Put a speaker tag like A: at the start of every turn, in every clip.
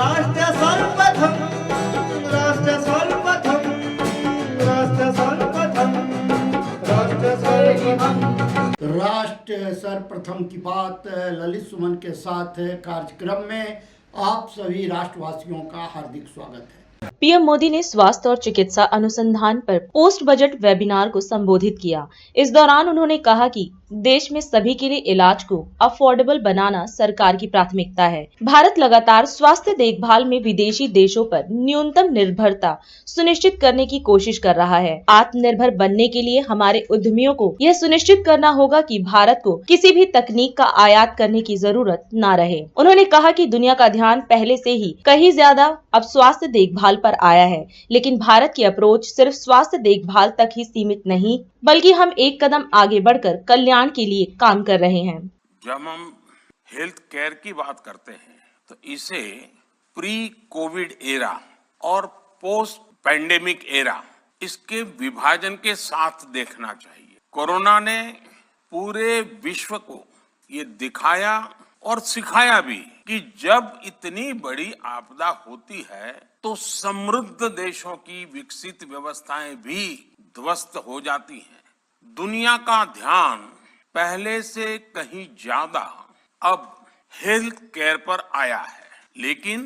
A: राष्ट्र सर्वप्रथम राष्ट्र सर्वप्रथम राष्ट्र सर्वप्रथम राष्ट्र सर्वप्रथम
B: राष्ट्र सर्वप्रथम की बात ललित सुमन के साथ कार्यक्रम में आप सभी राष्ट्रवासियों का हार्दिक स्वागत है।
C: पीएम मोदी ने स्वास्थ्य और चिकित्सा अनुसंधान पर पोस्ट बजट वेबिनार को संबोधित किया। इस दौरान उन्होंने कहा कि देश में सभी के लिए इलाज को अफोर्डेबल बनाना सरकार की प्राथमिकता है। भारत लगातार स्वास्थ्य देखभाल में विदेशी देशों पर न्यूनतम निर्भरता सुनिश्चित करने की कोशिश कर रहा है। आत्मनिर्भर बनने के लिए हमारे उद्यमियों को यह सुनिश्चित करना होगा कि भारत को किसी भी तकनीक का आयात करने की जरूरत न रहे। उन्होंने कहा कि दुनिया का ध्यान पहले से ही कहीं ज्यादा अब स्वास्थ्य देखभाल पर आया है, लेकिन भारत की अप्रोच सिर्फ स्वास्थ्य देखभाल तक ही सीमित नहीं, बल्कि हम एक कदम आगे बढ़कर कल्याण के लिए काम कर रहे हैं।
D: जब हम हेल्थ केयर की बात करते हैं तो इसे प्री कोविड एरा और पोस्ट पैंडेमिक एरा इसके विभाजन के साथ देखना चाहिए। कोरोना ने पूरे विश्व को ये दिखाया और सिखाया भी कि जब इतनी बड़ी आपदा होती है तो समृद्ध देशों की विकसित व्यवस्थाएं भी ध्वस्त हो जाती हैं। दुनिया का ध्यान पहले से कहीं ज्यादा अब हेल्थ केयर पर आया है, लेकिन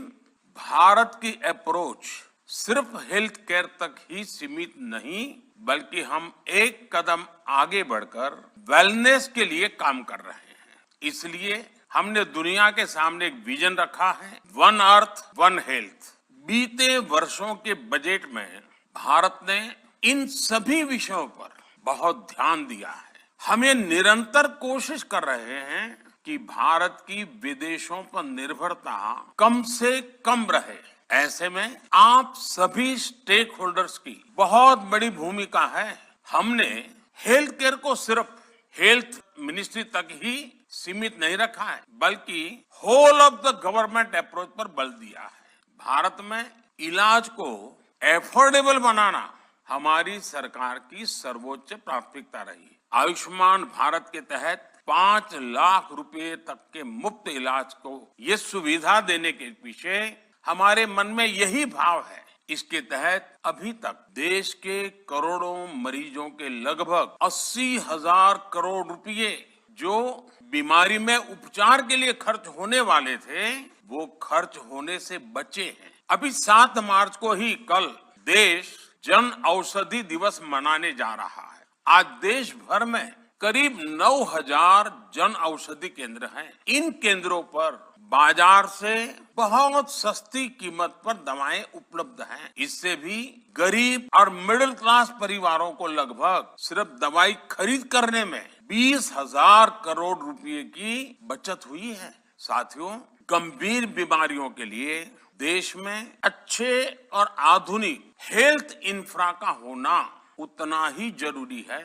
D: भारत की अप्रोच सिर्फ हेल्थ केयर तक ही सीमित नहीं, बल्कि हम एक कदम आगे बढ़कर वेलनेस के लिए काम कर रहे हैं। इसलिए हमने दुनिया के सामने एक विजन रखा है, वन अर्थ वन हेल्थ। बीते वर्षों के बजट में भारत ने इन सभी विषयों पर बहुत ध्यान दिया है। हमें निरंतर कोशिश कर रहे हैं कि भारत की विदेशों पर निर्भरता कम से कम रहे। ऐसे में आप सभी स्टेक होल्डर्स की बहुत बड़ी भूमिका है। हमने हेल्थ केयर को सिर्फ हेल्थ मिनिस्ट्री तक ही सीमित नहीं रखा है, बल्कि whole of the government approach पर बल दिया है। भारत में इलाज को एफोर्डेबल बनाना हमारी सरकार की सर्वोच्च प्राथमिकता रही। आयुष्मान भारत के तहत 5 लाख रुपए तक के मुफ्त इलाज को ये सुविधा देने के पीछे हमारे मन में यही भाव है। इसके तहत अभी तक देश के करोड़ों मरीजों के लगभग 80,000 करोड़ रुपए जो बीमारी में उपचार के लिए खर्च होने वाले थे, वो खर्च होने से बचे हैं। अभी 7 मार्च को ही कल देश जन औषधि दिवस मनाने जा रहा है। आज देश भर में करीब 9,000 जन औषधि केंद्र हैं। इन केंद्रों पर बाजार से बहुत सस्ती कीमत पर दवाएं उपलब्ध हैं। इससे भी गरीब और मिडिल क्लास परिवारों को लगभग सिर्फ दवाई खरीद करने में 20,000 करोड़ रुपए की बचत हुई है। साथियों, गंभीर बीमारियों के लिए देश में अच्छे और आधुनिक हेल्थ इंफ्रा का होना उतना ही जरूरी है।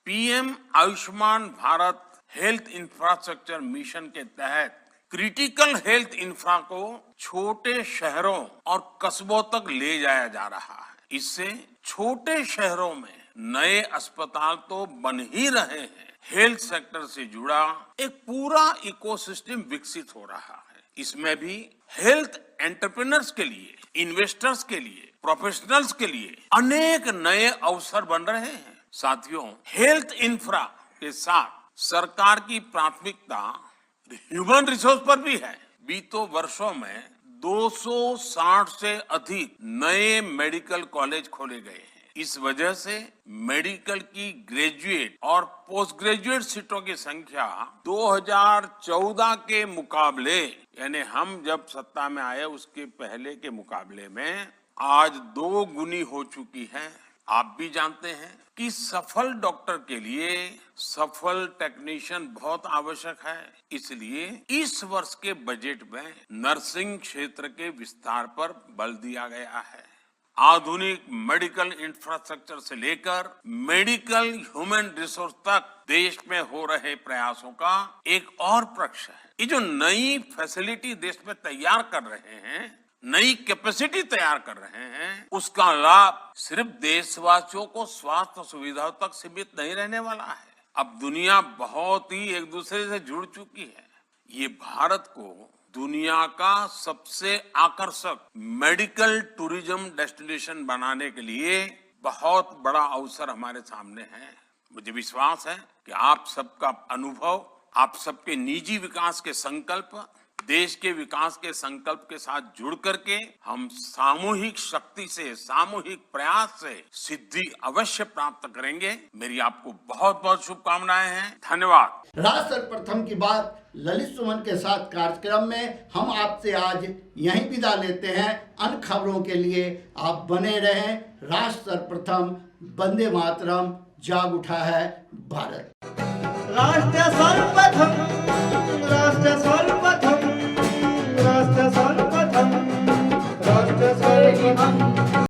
D: PM Ayushman Bharat health infrastructure mission के तहत क्रिटिकल हेल्थ इंफ्रा को छोटे शहरों और कस्बों तक ले जाया जा रहा है। इससे छोटे शहरों में नए अस्पताल तो बन ही रहे हैं, हेल्थ सेक्टर से जुड़ा एक पूरा इकोसिस्टम विकसित हो रहा है। इसमें भी हेल्थ एंटरप्रेन्योर्स के लिए, इन्वेस्टर्स के लिए, प्रोफेशनल्स के लिए अनेक नए अवसर बन रहे हैं। साथियों, हेल्थ इंफ्रा के साथ सरकार की प्राथमिकता ह्यूमन रिसोर्स पर भी है। बीते वर्षों में 260 से अधिक नए मेडिकल कॉलेज खोले गए हैं। इस वजह से मेडिकल की ग्रेजुएट और पोस्ट ग्रेजुएट सीटों की संख्या 2014 के मुकाबले, यानी हम जब सत्ता में आए उसके पहले के मुकाबले में आज 2 गुनी हो चुकी है। आप भी जानते हैं कि सफल डॉक्टर के लिए सफल टेक्नीशियन बहुत आवश्यक है। इसलिए इस वर्ष के बजट में नर्सिंग क्षेत्र के विस्तार पर बल दिया गया है। आधुनिक मेडिकल इंफ्रास्ट्रक्चर से लेकर मेडिकल ह्यूमन रिसोर्स तक देश में हो रहे प्रयासों का एक और पक्ष है। ये जो नई फैसिलिटी देश में तैयार कर रहे हैं, नई कैपेसिटी तैयार कर रहे हैं, उसका लाभ सिर्फ देशवासियों को स्वास्थ्य सुविधाओं तक सीमित नहीं रहने वाला है। अब दुनिया बहुत ही एक दूसरे से जुड़ चुकी है। ये भारत को दुनिया का सबसे आकर्षक मेडिकल टूरिज्म डेस्टिनेशन बनाने के लिए बहुत बड़ा अवसर हमारे सामने है। मुझे विश्वास है कि आप सबका अनुभव, आप सबके निजी विकास के संकल्प, देश के विकास के संकल्प के साथ जुड़ करके हम सामूहिक शक्ति से, सामूहिक प्रयास से सिद्धि अवश्य प्राप्त करेंगे। मेरी आपको बहुत बहुत शुभकामनाएं हैं। धन्यवाद।
B: राष्ट्र सर्वप्रथम की बात ललित सुमन के साथ कार्यक्रम में हम आपसे आज यहीं विदा लेते हैं। अन्य खबरों के लिए आप बने रहें। राष्ट्र सर्वप्रथम, वंदे मातरम, जाग उठा है भारत।
A: राष्ट्र सर्वप्रथम, राष्ट्र सर्वप्रथम।